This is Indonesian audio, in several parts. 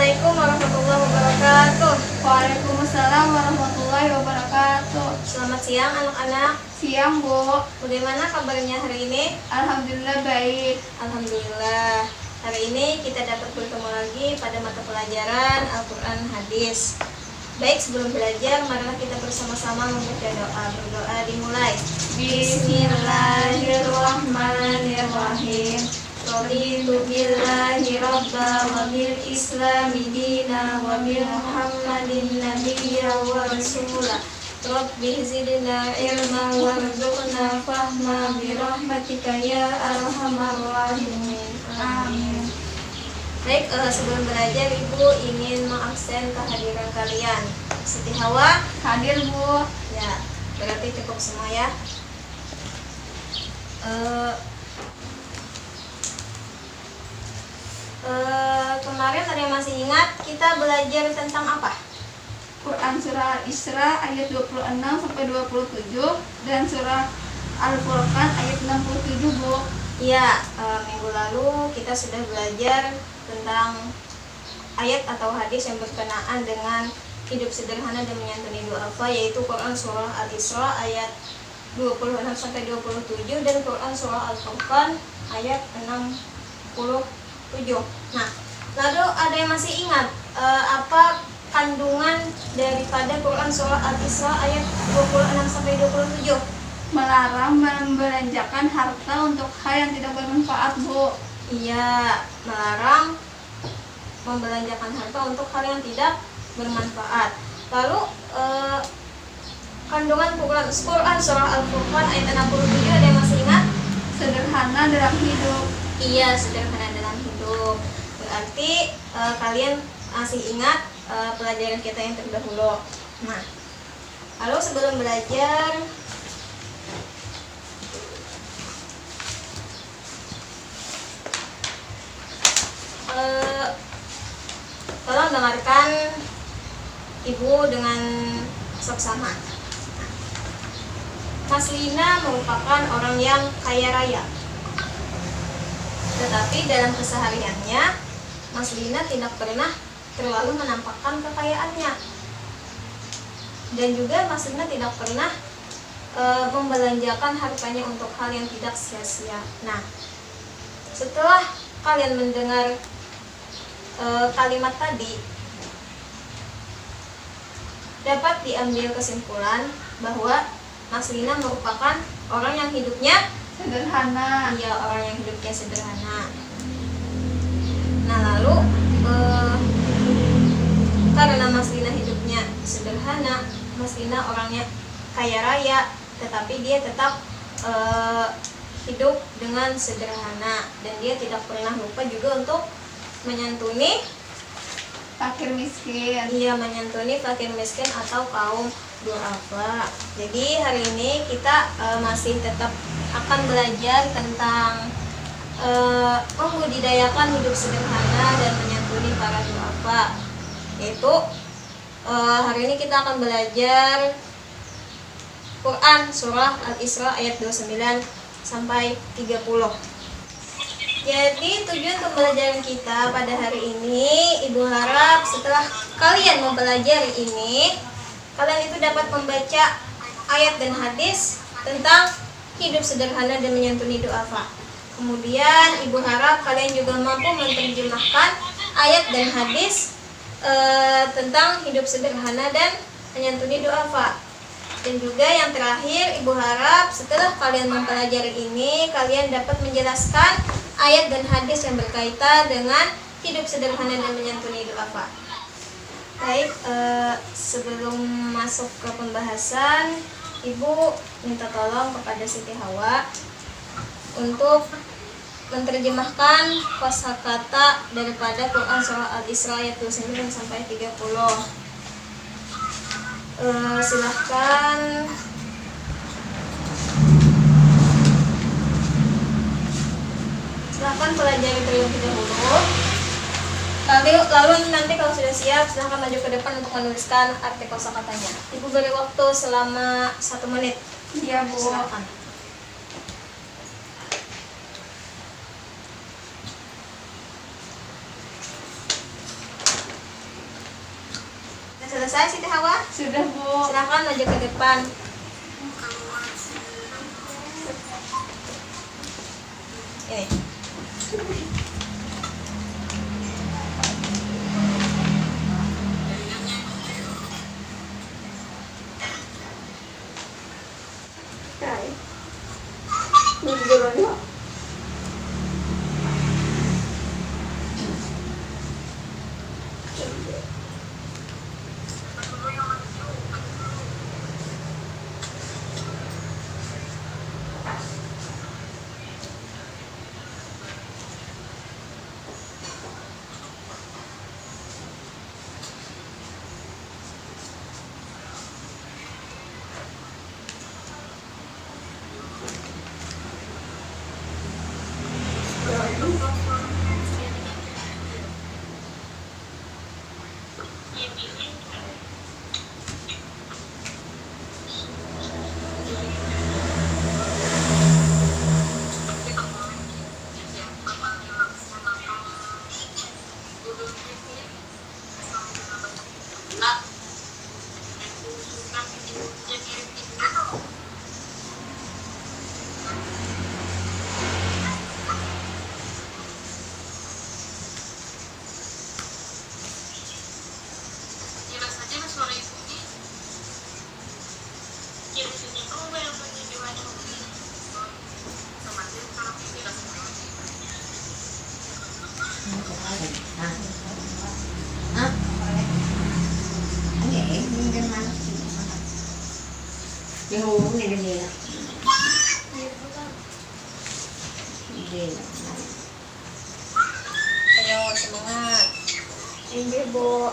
Assalamualaikum warahmatullahi wabarakatuh. Waalaikumsalam warahmatullahi wabarakatuh. Selamat siang anak-anak. Siang, Bu. Bagaimana kabarnya hari ini? Alhamdulillah baik. Alhamdulillah. Hari ini kita dapat bertemu lagi pada mata pelajaran Al-Quran Hadis. Baik, sebelum belajar, marilah kita bersama-sama membaca doa. Berdoa dimulai. Bismillahirrahmanirrahim. Raditu billahi rabba wa bil islami dina wa bil muhammadin nabiyya wa rasula. Rabbi zidna ilma warzuqna fahma bi rahmatika ya arhamar rahimin. Amin. Baik, sebelum belajar Ibu ingin mengabsen kehadiran kalian. Siti Hawa Hadir, Bu. ya, berarti cukup semua ya. Kemarin ada yang masih ingat kita belajar tentang apa? Quran surah Al-Isra ayat 26 sampai 27 dan surah Al-Furqan ayat 67, Bu. Ya, minggu lalu kita sudah belajar tentang ayat atau hadis yang berkenaan dengan hidup sederhana dan menyantuni du'afa, yaitu Quran surah Al-Isra ayat 26 sampai 27 dan Quran surah Al-Furqan ayat 67. Nah, lalu ada yang masih ingat apa kandungan daripada Quran surah Al-Isra ayat 26 sampai 27? Melarang membelanjakan harta untuk hal yang tidak bermanfaat, Bu. Iya, melarang membelanjakan harta untuk hal yang tidak bermanfaat. Lalu kandungan Quran surah Al-Furqan ayat 67 ada yang masih ingat? Sederhana dalam hidup. Iya, sederhana dalam hidup. Berarti kalian masih ingat pelajaran kita yang terdahulu. Nah, lalu sebelum belajar tolong dengarkan Ibu dengan seksama. Mas Lina merupakan orang yang kaya raya. Tetapi dalam kesehariannya, Mas Lina tidak pernah terlalu menampakkan kekayaannya. Dan juga Mas Lina tidak pernah membelanjakan hartanya untuk hal yang tidak sia-sia. Nah, setelah kalian mendengar kalimat tadi, dapat diambil kesimpulan bahwa Mas Lina merupakan orang yang hidupnya Sederhana. iya, orang yang hidupnya sederhana. Nah, lalu karena Mas Lina hidupnya sederhana, Mas Lina orangnya kaya raya, tetapi dia tetap hidup dengan sederhana dan dia tidak pernah lupa juga untuk menyantuni Fakir miskin. iya, menyantuni fakir miskin atau kaum du'afa. Jadi hari ini kita masih tetap akan belajar tentang membudidayakan hidup sederhana dan menyantuni para du'afa. Yaitu hari ini kita akan belajar Quran surah Al-Isra ayat 29 sampai 30. Jadi tujuan pembelajaran kita pada hari ini, Ibu harap setelah kalian mempelajari ini, kalian itu dapat membaca ayat dan hadis tentang hidup sederhana dan menyantuni du'afa. Kemudian Ibu harap kalian juga mampu menerjemahkan ayat dan hadis tentang hidup sederhana dan menyantuni du'afa. Dan juga yang terakhir, Ibu harap setelah kalian mempelajari ini, kalian dapat menjelaskan ayat dan hadis yang berkaitan dengan hidup sederhana dan menyantuni du'afa. Baik, sebelum masuk ke pembahasan, Ibu minta tolong kepada Siti Hawa untuk menerjemahkan kosakata daripada Quran surah Al-Isra ayat 29 sampai 30. Silahkan. Silahkan pelajari terlebih dahulu. Lalu nanti kalau sudah siap, silahkan maju ke depan untuk menuliskan arti kosakatanya. Ibu beri waktu selama 1 menit. Iya, Bu. Silakan. selesai Siti Hawa? Sudah, Bu. Silakan maju ke depan. Ini. Ayo semangat. Ini Bu.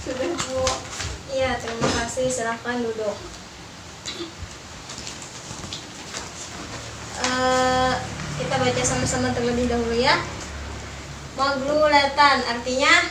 Sudah, Bu. Iya, terima kasih. Silahkan duduk. Kita baca sama-sama terlebih dahulu ya. Maglulatan artinya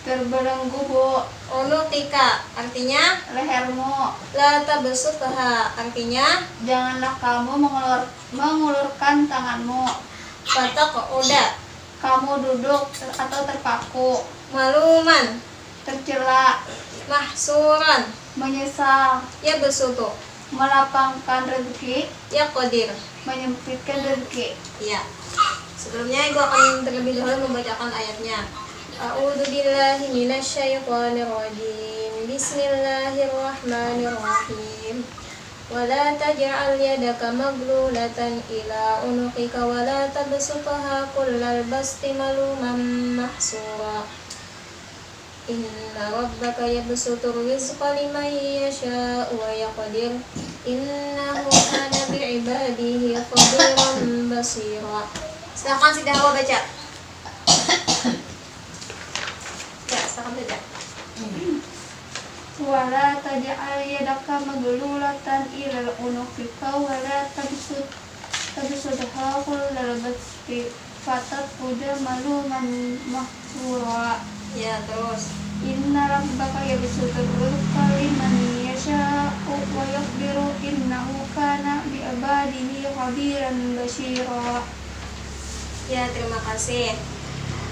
Terbelenggu, Bu. unuqika artinya Lehermu. la tabsutha artinya Janganlah kamu mengulurkan tanganmu. fataqauda Kamu duduk atau terpaku. maluman Tercela. mahsuran Menyesal. yabsutu Melapangkan rezeki. yaqdir. Menyempitkan rezeki. Ya. Sebelumnya ibu akan terlebih dahulu membacakan ayatnya. A'udzu billahi minasyaitonir rajim. Bismillahirrahmanirrahim. Wala taj'al yadaka maglulatan ila unuqika wala tabsutha kullal basti maluman mahsura. Inna rabbaka yabsutur rizqa liman yasha'u wa yaqdir. Innahu kana bi'ibadihi khabiran basira. Silakan Siti Hawa baca. Ya, silakan baca. Wala taj'al yadaka maglulatan ila unuqika wala tabsutha kullal basti fataquda maluman mahsura. Ya, terus. Inna rabbaka yabsutur rizqa liman yasha'u wa yaqdiru innahu kana bi'ibadihi khabiran basira. Ya, terima kasih.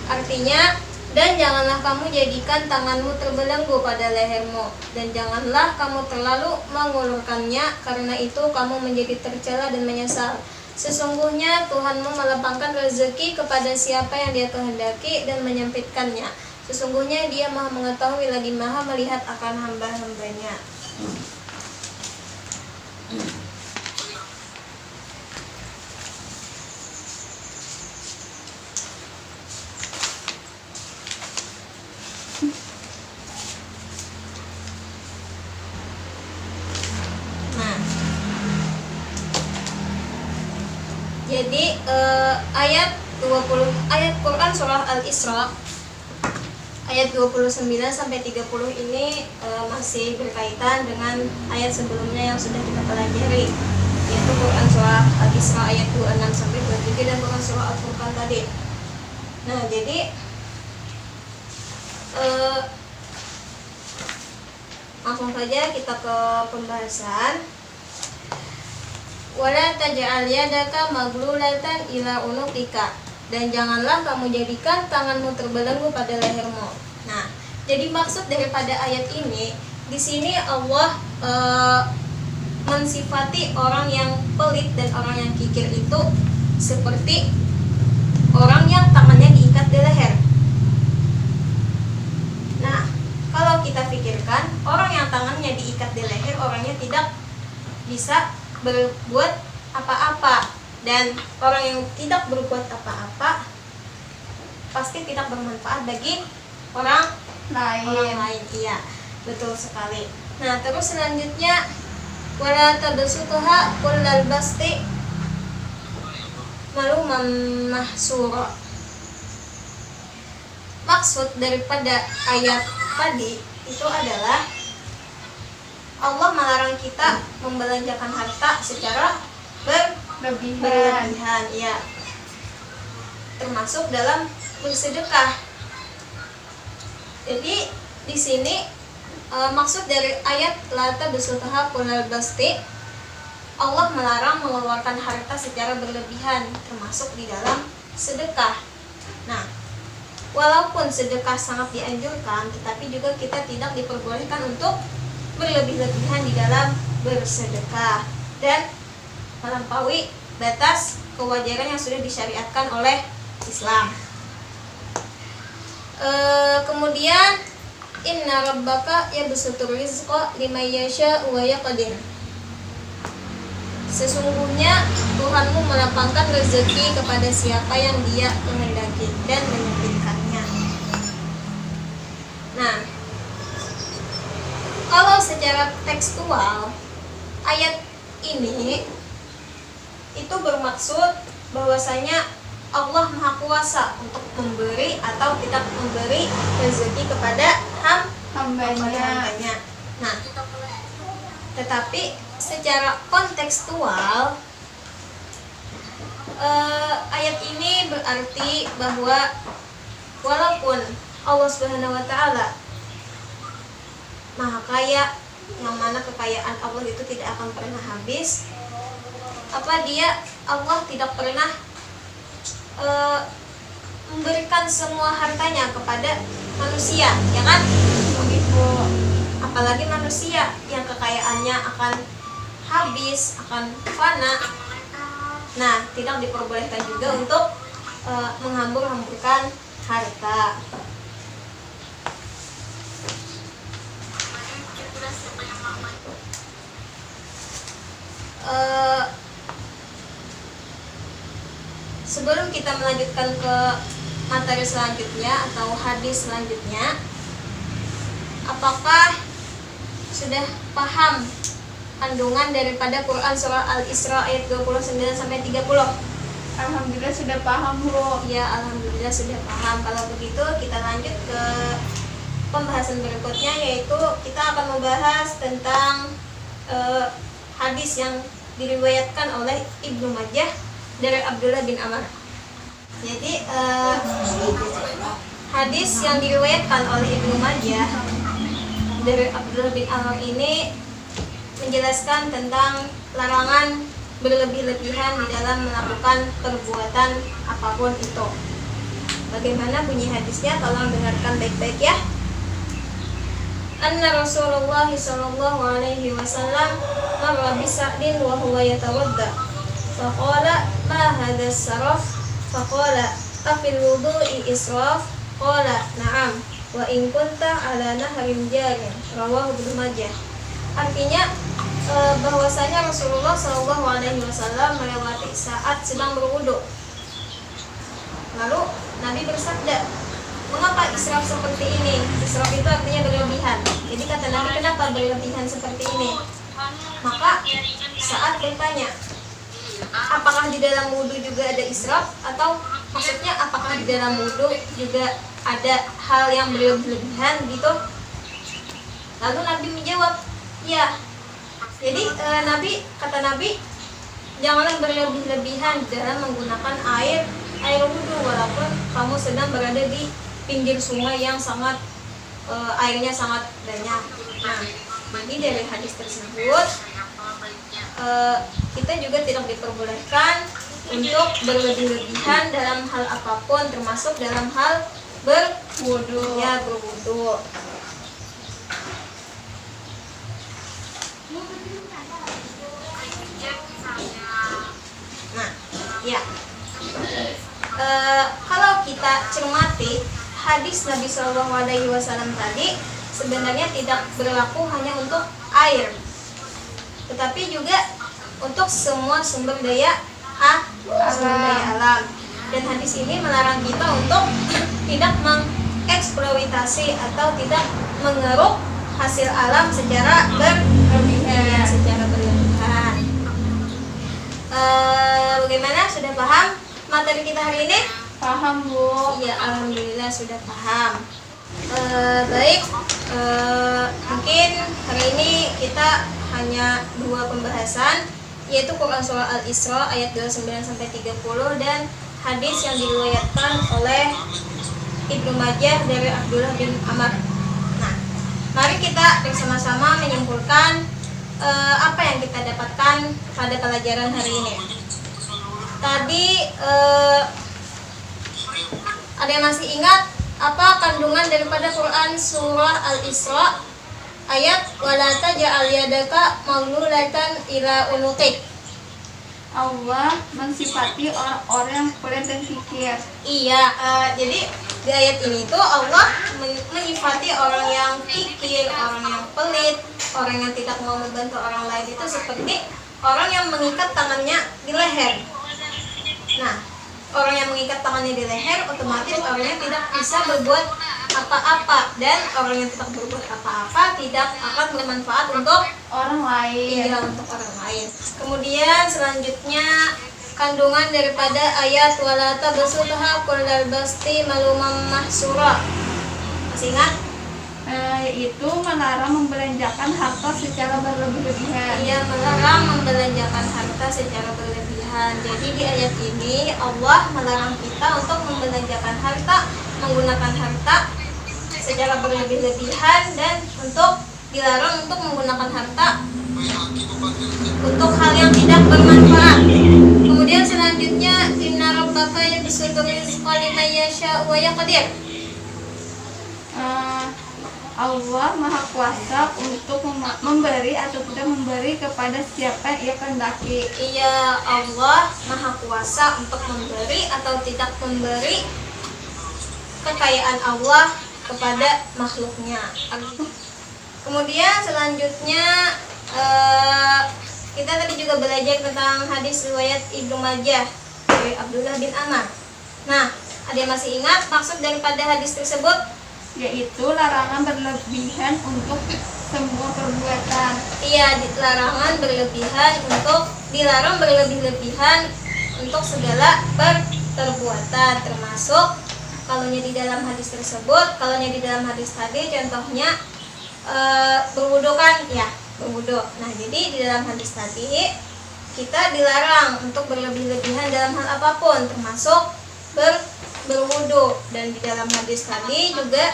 Artinya Dan janganlah kamu jadikan tanganmu terbelenggu pada lehermu, dan janganlah kamu terlalu mengulurkannya, karena itu kamu menjadi tercela dan menyesal. Sesungguhnya Tuhanmu melapangkan rezeki kepada siapa yang Dia kehendaki dan menyempitkannya. Sesungguhnya Dia Maha mengetahui lagi Maha melihat akan hamba-hambanya. Jadi ayat Quran surah Al-Isra ayat 29 sampai 30 ini masih berkaitan dengan ayat sebelumnya yang sudah kita pelajari, yaitu Quran surah Al-Isra ayat 26 sampai 27 dan Quran surah Al-Furqan tadi. Nah, jadi langsung saja kita ke pembahasan. Wala taj'al yadaka maglulatan ila unuqika, dan janganlah kamu jadikan tanganmu terbelenggu pada lehermu. Nah, jadi maksud daripada ayat ini, di sini Allah mensifati orang yang pelit dan orang yang kikir itu seperti orang yang tangannya diikat di leher. Nah, kalau kita pikirkan, orang yang tangannya diikat di leher, orangnya tidak bisa berbuat apa-apa, dan orang yang tidak berbuat apa-apa pasti tidak bermanfaat bagi orang lain. Iya, betul sekali. Nah, terus selanjutnya wala tabsutuha kullal basti maluman mahsura. Maksud daripada ayat tadi itu adalah Allah melarang kita membelanjakan harta secara berlebihan, ya, termasuk dalam bersedekah. Jadi di sini maksud dari ayat la tabsutuha kullal basti, Allah melarang mengeluarkan harta secara berlebihan, termasuk di dalam sedekah. Nah, walaupun sedekah sangat dianjurkan, tetapi juga kita tidak diperbolehkan untuk berlebih-lebihan di dalam bersedekah dan melampaui batas kewajaran yang sudah disyariatkan oleh Islam. Kemudian inna rabbaka yabsutur rizqa liman yasha'u wa yaqdir. Sesungguhnya Tuhanmu melapangkan rezeki kepada siapa yang Dia kehendaki dan menyempitkannya. Nah, kalau secara tekstual ayat ini itu bermaksud bahwasanya Allah Maha Kuasa untuk memberi atau tidak memberi rezeki kepada hambanya. Nah, tetapi secara kontekstual ayat ini berarti bahwa walaupun Allah Subhanahu wa taala Maha Kaya, yang mana kekayaan Allah itu tidak akan pernah habis, Allah tidak pernah memberikan semua hartanya kepada manusia, ya kan? Begitu. Apalagi manusia yang kekayaannya akan habis, akan fana. Nah, tidak diperbolehkan juga untuk menghambur-hamburkan harta. Sebelum kita melanjutkan ke materi selanjutnya atau hadis selanjutnya, apakah sudah paham kandungan daripada Quran surah Al-Isra ayat 29 sampai 30? Alhamdulillah sudah paham, Bu. Ya, alhamdulillah sudah paham. Kalau begitu kita lanjut ke pembahasan berikutnya, yaitu kita akan membahas tentang hadis yang diriwayatkan oleh Ibnu Majah dari Abdullah bin Amr. Jadi hadis yang diriwayatkan oleh Ibnu Majah dari Abdullah bin Amr ini menjelaskan tentang larangan berlebih-lebihan di dalam melakukan perbuatan apapun itu. Bagaimana bunyi hadisnya? Tolong dengarkan baik-baik ya. Anna Rasulullah sallallahu alaihi wasallam marra bi Sa'din wa huwa yatawadda. Faqala ma hadha as-saraf? Faqala afil wudu'i israf? Qala na'am wa in kunta ala nahrin jarin. Rawahu Ibnu Majah. Artinya bahwasanya Rasulullah sallallahu alaihi wasallam melewati saat sedang berwudu. Lalu Nabi bersabda, mengapa israf seperti ini? Israf itu artinya berlebihan. Jadi kata Nabi, kenapa berlebihan seperti ini? Maka saat bertanya, apakah di dalam wudhu juga ada israf? Atau maksudnya apakah di dalam wudhu juga ada hal yang berlebihan gitu? Lalu Nabi menjawab, ya. Jadi kata Nabi, janganlah berlebih-lebihan dalam menggunakan air wudhu walaupun kamu sedang berada di pinggir sungai yang sangat airnya sangat banyak. Nah, jadi dari hadis tersebut kita juga tidak diperbolehkan untuk berlebih-lebihan dalam hal apapun, termasuk dalam hal berwudu. Ya, berwudu. Nah, ya. Kalau kita cermati hadis Nabi Shallallahu Alaihi Wasallam tadi sebenarnya tidak berlaku hanya untuk air, tetapi juga untuk semua sumber daya alam. Dan hadis ini melarang kita untuk tidak mengeksploitasi atau tidak mengeruk hasil alam secara berlebihan. Bagaimana? Sudah paham materi kita hari ini? Paham, Bu. Ya, alhamdulillah sudah paham. Baik, mungkin hari ini kita hanya 2 pembahasan, yaitu Quran Surah Al-Isra ayat 29-30 dan hadis yang diriwayatkan oleh Ibnu Majah dari Abdullah bin Amr. Nah, mari kita bersama-sama menyimpulkan apa yang kita dapatkan pada pelajaran hari ini. Tadi ada yang masih ingat apa kandungan daripada Quran surah Al-Isra ayat wala taj'al yadaka maghlulatan ila unuqik? Allah mensifati orang-orang yang pelit dan kikir. Iya, jadi di ayat ini tuh Allah menyifati orang yang kikir, orang yang pelit, orang yang tidak mau membantu orang lain itu seperti orang yang mengikat tangannya di leher. Nah, orang yang mengikat tangannya di leher otomatis orangnya tidak bisa berbuat apa-apa, dan orang yang tidak berbuat apa-apa tidak akan bermanfaat untuk Orang lain. iya, untuk orang lain. Kemudian selanjutnya kandungan daripada ayat wala tabsutha kullal basti malumam mahsura. Masih ingat? Yaitu melarang membelanjakan harta secara berlebih-lebihan. Ia melarang membelanjakan harta secara berlebihan. Jadi di ayat ini Allah melarang kita untuk membelanjakan harta, menggunakan harta secara berlebih-lebihan, dan dilarang untuk menggunakan harta untuk hal yang tidak bermanfaat. Kemudian selanjutnya inna rabbaka yabsutu rizqa liman yasha'u wa yaqdir. Allah Maha Kuasa untuk memberi atau tidak memberi kepada siapa yang ia kehendaki. Iya, Allah Maha Kuasa untuk memberi atau tidak memberi kekayaan Allah kepada makhluknya. Kemudian selanjutnya kita tadi juga belajar tentang hadis riwayat Ibnu Majah dari Abdullah bin Amr. Nah, ada yang masih ingat maksud daripada hadis tersebut? Yaitu larangan berlebihan untuk semua perbuatan. Iya, dilarang berlebih-lebihan untuk segala perbuatan, termasuk kalaunya di dalam hadis tersebut, kalaunya di dalam hadis tadi contohnya berwudu kan, ya berwudu. Nah, jadi di dalam hadis tadi kita dilarang untuk berlebih-lebihan dalam hal apapun, termasuk berwudu. Dan di dalam hadis tadi juga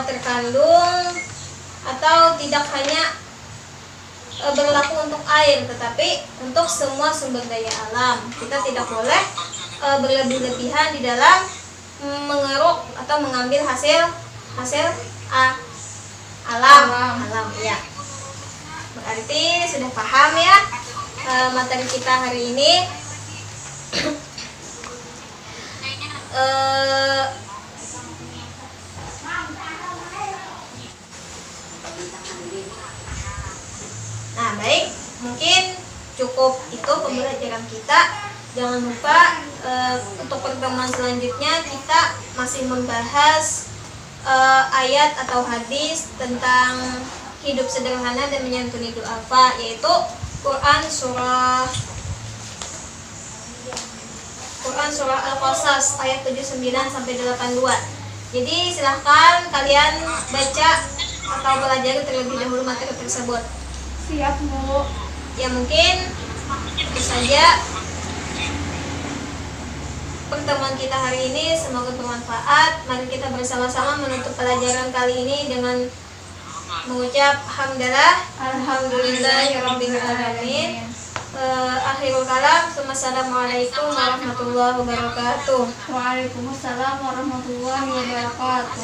terkandung atau tidak hanya berlaku untuk air, tetapi untuk semua sumber daya alam. Kita tidak boleh berlebih-lebihan di dalam atau mengambil hasil alam. Ya. Berarti sudah paham ya materi kita hari ini. Nah, baik, mungkin cukup itu pembelajaran kita. Jangan lupa untuk pertemuan selanjutnya kita masih membahas ayat atau hadis tentang hidup sederhana dan menyantuni du'afa, yaitu Quran surah Al-Qasas ayat 79 sampai 82. Jadi silahkan kalian baca atau pelajari terlebih dahulu materi tersebut. Siap, Bu. Ya, mungkin itu saja pertemuan kita hari ini, semoga bermanfaat. Mari kita bersama-sama menutup pelajaran kali ini dengan mengucap hamdalah alhamdulillahirabbil alamin. Akhirul kalam, wassalamualaikum warahmatullahi wabarakatuh. Waalaikumsalam warahmatullahi wabarakatuh.